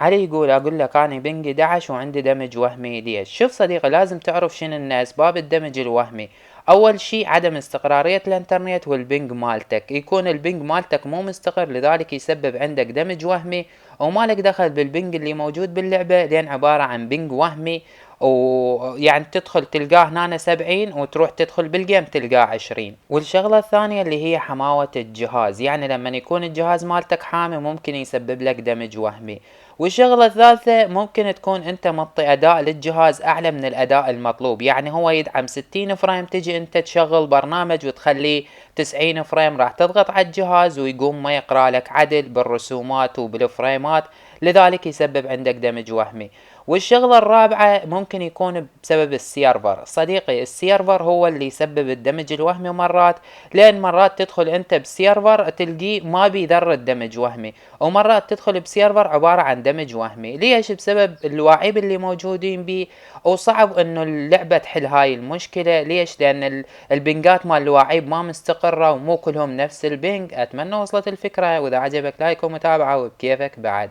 علي يقول أقول لك أنا بنج 11 وعندي دمج وهمي. ليش؟ شوف صديقي، لازم تعرف شنو أسباب الدمج الوهمي. أول شي عدم استقرارية الإنترنت والبنج مالتك، يكون البنج مالتك مو مستقر لذلك يسبب عندك دمج وهمي، ومالك دخل بالبنج اللي موجود باللعبة لأن عبارة عن بنج وهمي. ويعني تدخل تلقاه هنا 70 وتروح تدخل بالجيم تلقاه 20. والشغلة الثانية اللي هي حماوة الجهاز، يعني لما يكون الجهاز مالتك حامي ممكن يسبب لك دمج وهمي. والشغلة الثالثة ممكن تكون انت مطي اداء للجهاز اعلى من الاداء المطلوب، يعني هو يدعم 60 فريم، تجي انت تشغل برنامج وتخليه 90 فريم، راح تضغط على الجهاز ويقوم ما يقرأ لك عدل بالرسومات وبالفريمات، لذلك يسبب عندك دمج وهمي. والشغلة الرابعة ممكن يكون بسبب السيرفر. صديقي، السيرفر هو اللي يسبب الدمج الوهمي مرات، لان مرات تدخل انت بسيرفر تلقيه ما بيذر الدمج وهمي، ومرات تدخل بسيرفر عبارة عن دمج وهمي. ليش؟ بسبب اللاعبين اللي موجودين بيه، وصعب انه اللعبة تحل هاي المشكلة. ليش؟ لان البنجات مال اللاعب ما مستقرة ومو كلهم نفس البنج. اتمنى وصلت الفكرة، واذا عجبك لايك ومتابعة، وبكيفك بعد.